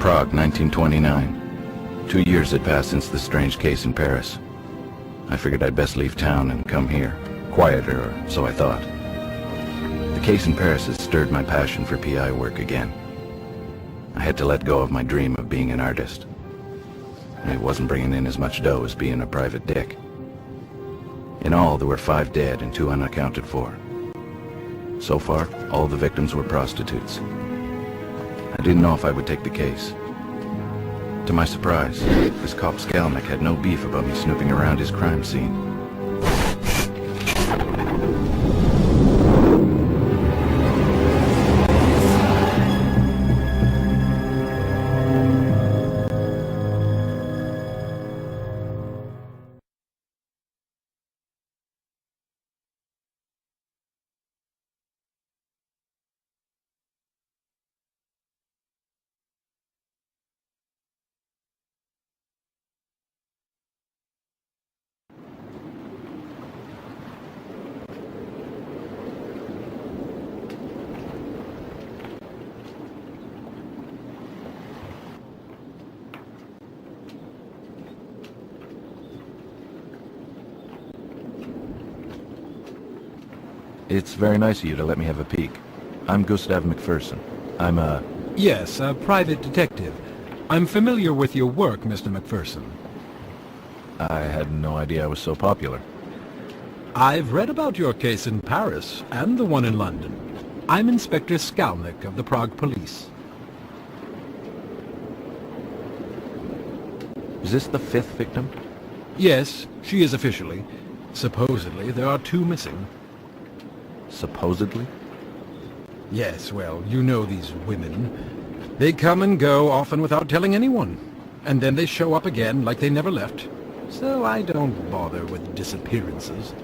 Prague, 1929. 2 years had passed since the strange case in Paris. I figured I'd best leave town and come here. Quieter, or so I thought. The case in Paris has stirred my passion for PI work again. I had to let go of my dream of being an artist. It wasn't bringing in as much dough as being a private dick. In all, there were 5 dead and 2 unaccounted for. So far, all the victims were prostitutes. I didn't know if I would take the case. To my surprise, this cop Skalnik had no beef about me snooping around his crime scene. It's very nice of you to let me have a peek. I'm Gustav McPherson. I'm a... Yes, a private detective. I'm familiar with your work, Mr. McPherson. I had no idea I was so popular. I've read about your case in Paris, and the one in London. I'm Inspector Skalnik of the Prague Police. Is this the 5th victim? Yes, she is officially. Supposedly, there are 2 missing. Supposedly? Yes, well, you know these women. They come and go, often without telling anyone. And then they show up again like they never left. So I don't bother with disappearances.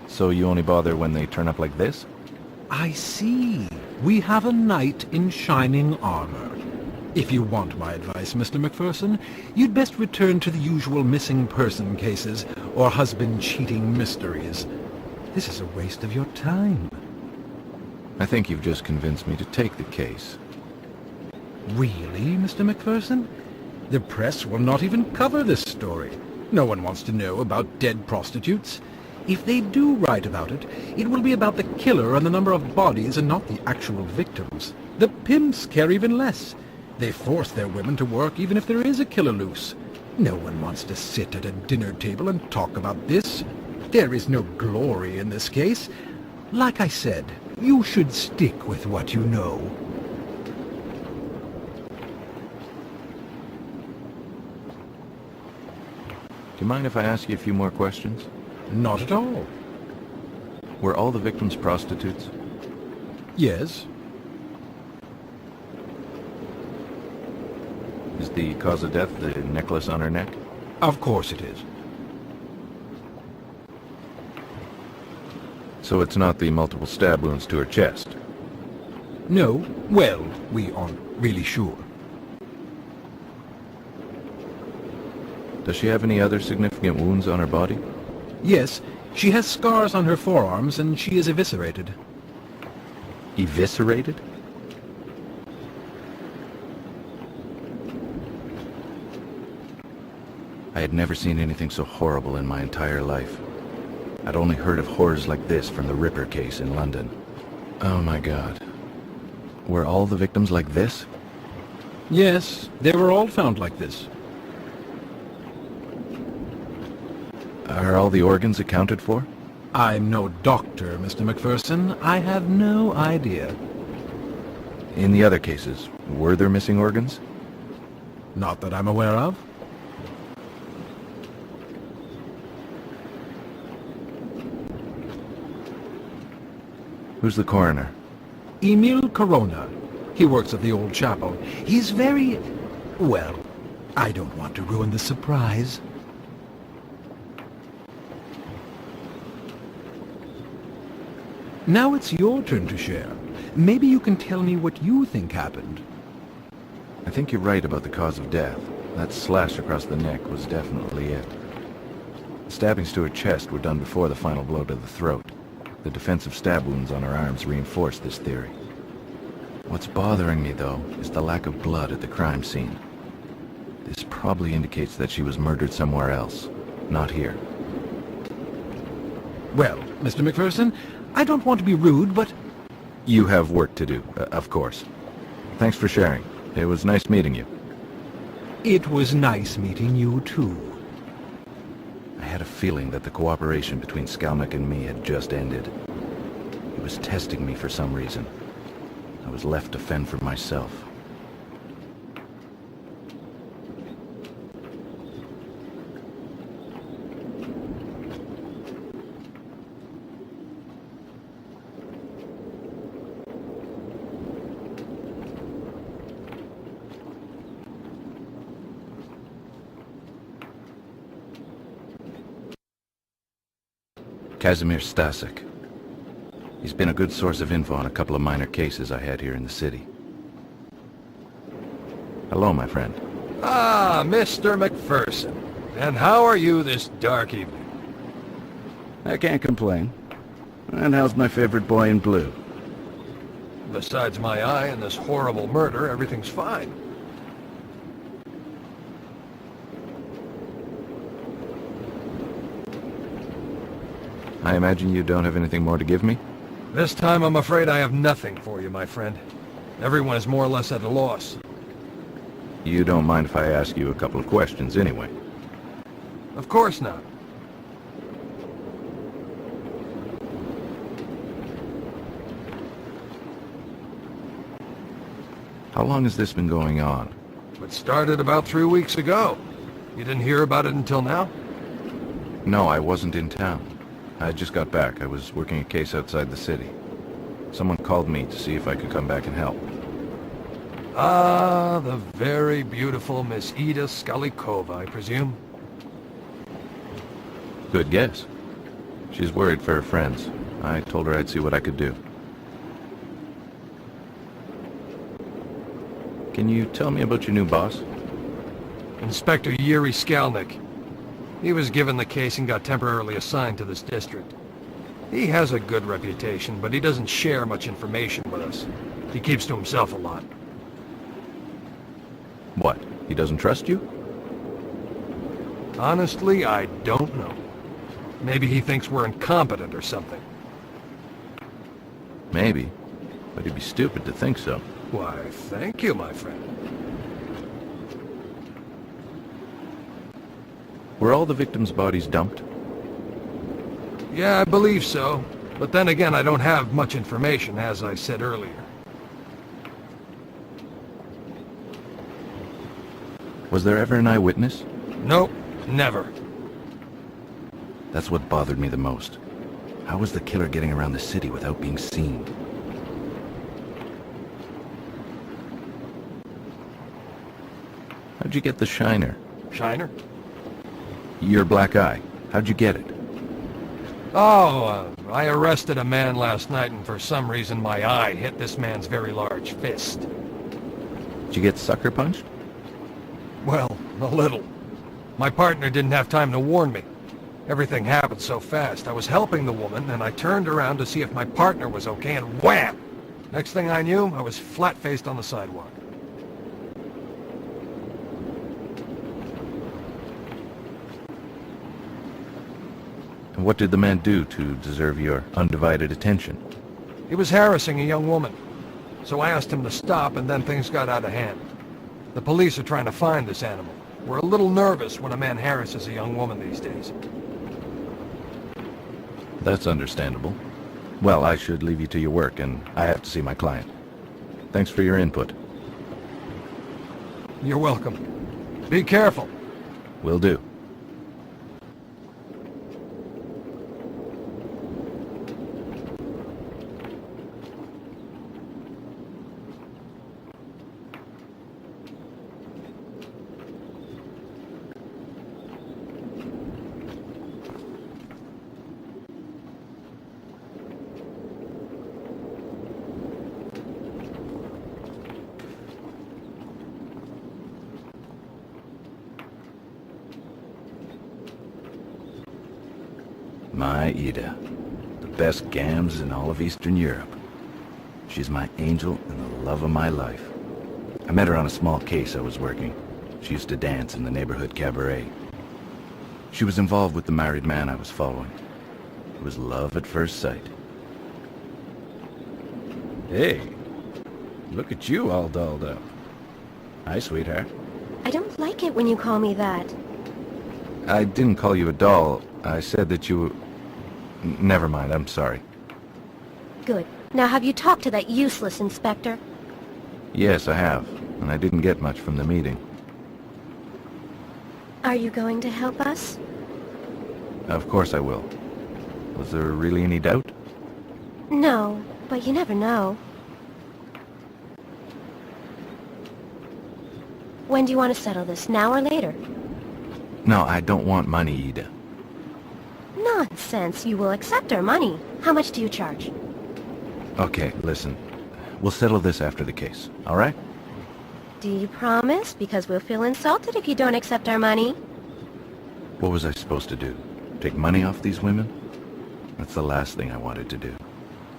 So you only bother when they turn up like this? I see. We have a knight in shining armor. If you want my advice, Mr. McPherson, you'd best return to the usual missing person cases or husband-cheating mysteries. This is a waste of your time. I think you've just convinced me to take the case. Really, Mr. McPherson? The press will not even cover this story. No one wants to know about dead prostitutes. If they do write about it, it will be about the killer and the number of bodies and not the actual victims. The pimps care even less. They force their women to work even if there is a killer loose. No one wants to sit at a dinner table and talk about this. There is no glory in this case. Like I said, you should stick with what you know. Do you mind if I ask you a few more questions? Not at all. Were all the victims prostitutes? Yes. Is the cause of death the necklace on her neck? Of course it is. So it's not the multiple stab wounds to her chest? No. Well, we aren't really sure. Does she have any other significant wounds on her body? Yes, she has scars on her forearms and she is eviscerated. Eviscerated? I had never seen anything so horrible in my entire life. I'd only heard of horrors like this from the Ripper case in London. Oh my God. Were all the victims like this? Yes, they were all found like this. Are all the organs accounted for? I'm no doctor, Mr. McPherson. I have no idea. In the other cases, were there missing organs? Not that I'm aware of. Who's the coroner? Emil Corona. He works at the old chapel. He's very... well, I don't want to ruin the surprise. Now it's your turn to share. Maybe you can tell me what you think happened. I think you're right about the cause of death. That slash across the neck was definitely it. The stabbings to her chest were done before the final blow to the throat. The defensive stab wounds on her arms reinforced this theory. What's bothering me, though, is the lack of blood at the crime scene. This probably indicates that she was murdered somewhere else, not here. Well, Mr. McPherson, I don't want to be rude, but... You have work to do, of course. Thanks for sharing. It was nice meeting you. It was nice meeting you, too. I had a feeling that the cooperation between Skalnik and me had just ended. He was testing me for some reason. I was left to fend for myself. Kazimir Stasek. He's been a good source of info on a couple of minor cases I had here in the city. Hello, my friend. Ah, Mr. McPherson. And how are you this dark evening? I can't complain. And how's my favorite boy in blue? Besides my eye and this horrible murder, everything's fine. I imagine you don't have anything more to give me? This time I'm afraid I have nothing for you, my friend. Everyone is more or less at a loss. You don't mind if I ask you a couple of questions anyway? Of course not. How long has this been going on? It started about 3 weeks ago. You didn't hear about it until now? No, I wasn't in town. I just got back. I was working a case outside the city. Someone called me to see if I could come back and help. Ah, the very beautiful Miss Ida Skalikova, I presume? Good guess. She's worried for her friends. I told her I'd see what I could do. Can you tell me about your new boss? Inspector Yuri Skalnik. He was given the case and got temporarily assigned to this district. He has a good reputation, but he doesn't share much information with us. He keeps to himself a lot. What? He doesn't trust you? Honestly, I don't know. Maybe he thinks we're incompetent or something. Maybe. But he'd be stupid to think so. Why, thank you, my friend. Were all the victims' bodies dumped? Yeah, I believe so. But then again, I don't have much information, as I said earlier. Was there ever an eyewitness? Nope, never. That's what bothered me the most. How was the killer getting around the city without being seen? How'd you get the shiner? Shiner? Your black eye. How'd you get it? Oh, I arrested a man last night, and for some reason my eye hit this man's very large fist. Did you get sucker punched? Well, a little. My partner didn't have time to warn me. Everything happened so fast. I was helping the woman, and I turned around to see if my partner was okay, and wham! Next thing I knew, I was flat-faced on the sidewalk. And what did the man do to deserve your undivided attention? He was harassing a young woman. So I asked him to stop, and then things got out of hand. The police are trying to find this animal. We're a little nervous when a man harasses a young woman these days. That's understandable. Well, I should leave you to your work, and I have to see my client. Thanks for your input. You're welcome. Be careful. Will do. My Ida. The best gams in all of Eastern Europe. She's my angel and the love of my life. I met her on a small case I was working. She used to dance in the neighborhood cabaret. She was involved with the married man I was following. It was love at first sight. Hey, look at you all dolled up. Hi, sweetheart. I don't like it when you call me that. I didn't call you a doll. I said that you... Never mind, I'm sorry. Good. Now have you talked to that useless inspector? Yes, I have, and I didn't get much from the meeting. Are you going to help us? Of course I will. Was there really any doubt? No, but you never know. When do you want to settle this, now or later? No, I don't want money, Ida. Nonsense, you will accept our money. How much do you charge? Okay, listen. We'll settle this after the case, all right? Do you promise? Because we'll feel insulted if you don't accept our money. What was I supposed to do? Take money off these women? That's the last thing I wanted to do.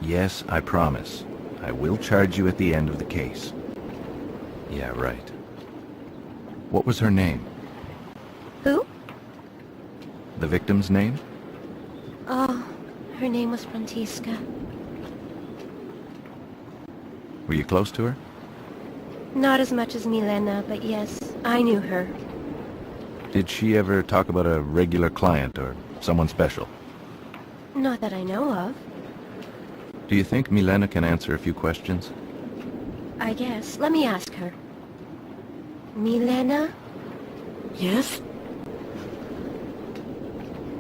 Yes, I promise. I will charge you at the end of the case. Yeah, right. What was her name? Who? The victim's name? Oh, her name was Frantiska. Were you close to her? Not as much as Milena, but yes, I knew her. Did she ever talk about a regular client or someone special? Not that I know of. Do you think Milena can answer a few questions? I guess. Let me ask her. Milena? Yes?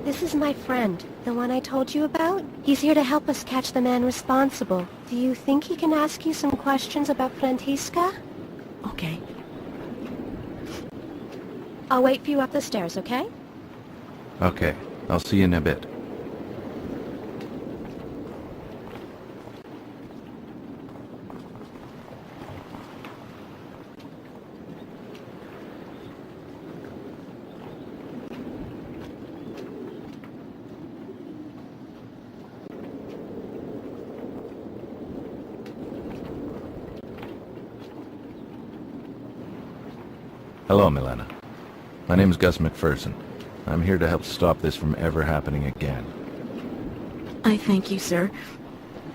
This is my friend, the one I told you about. He's here to help us catch the man responsible. Do you think he can ask you some questions about Frantiska? Okay. I'll wait for you up the stairs, okay? Okay, I'll see you in a bit. Hello, Milena. My name is Gus McPherson. I'm here to help stop this from ever happening again. I thank you, sir.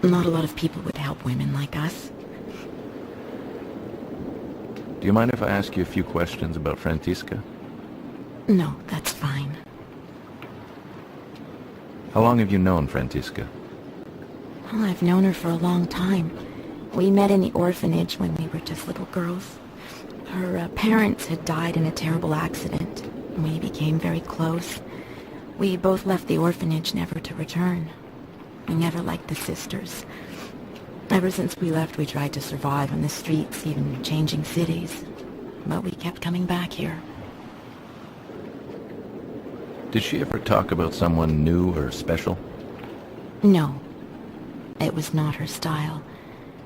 Not a lot of people would help women like us. Do you mind if I ask you a few questions about Frantiska? No, that's fine. How long have you known Frantiska? Well, I've known her for a long time. We met in the orphanage when we were just little girls. Her parents had died in a terrible accident. We became very close. We both left the orphanage never to return. We never liked the sisters. Ever since we left, we tried to survive on the streets, even changing cities. But we kept coming back here. Did she ever talk about someone new or special? No. It was not her style.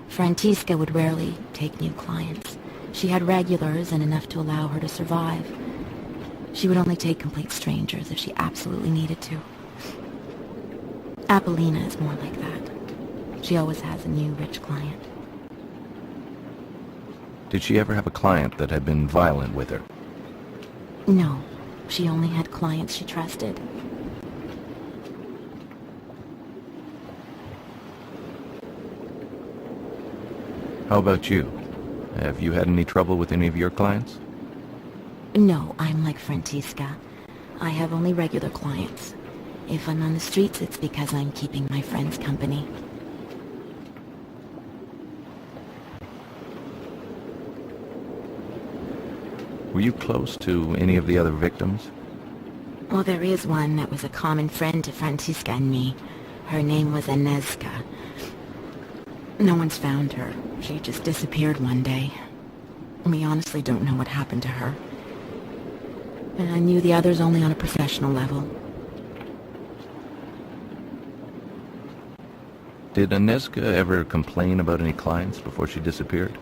Frantiska would rarely take new clients. She had regulars and enough to allow her to survive. She would only take complete strangers if she absolutely needed to. Apollina is more like that. She always has a new rich client. Did she ever have a client that had been violent with her? No. She only had clients she trusted. How about you? Have you had any trouble with any of your clients? No, I'm like Frantiska. I have only regular clients. If I'm on the streets, it's because I'm keeping my friends company. Were you close to any of the other victims? Well, there is one that was a common friend to Frantiska and me. Her name was Agnieszka. No one's found her. She just disappeared one day. We honestly don't know what happened to her. And I knew the others only on a professional level. Did Agnieszka ever complain about any clients before she disappeared?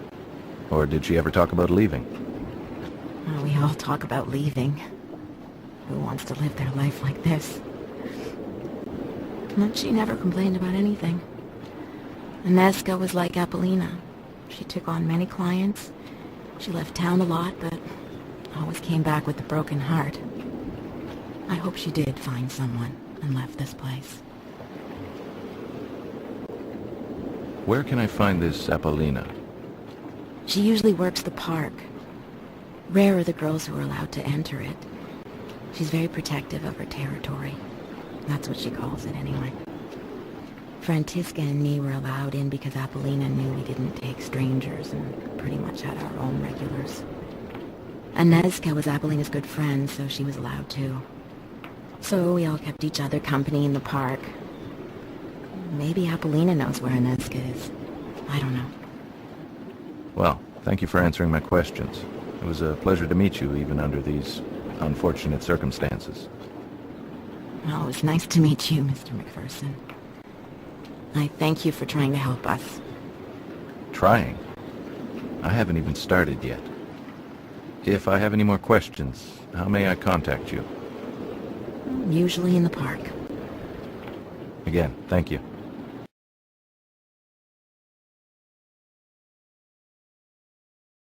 Or did she ever talk about leaving? Well, we all talk about leaving. Who wants to live their life like this? But she never complained about anything. Inesca was like Apollina. She took on many clients. She left town a lot, but always came back with a broken heart. I hope she did find someone and left this place. Where can I find this Apollina? She usually works the park. Rare are the girls who are allowed to enter it. She's very protective of her territory. That's what she calls it, anyway. Francisca and me were allowed in because Apollina knew we didn't take strangers and pretty much had our own regulars. Inesca was Apollina's good friend, so she was allowed too. So we all kept each other company in the park. Maybe Apollina knows where Inesca is. I don't know. Well, thank you for answering my questions. It was a pleasure to meet you, even under these unfortunate circumstances. Well, it was nice to meet you, Mr. McPherson. I thank you for trying to help us. Trying? I haven't even started yet. If I have any more questions, how may I contact you? Usually in the park. Again, thank you.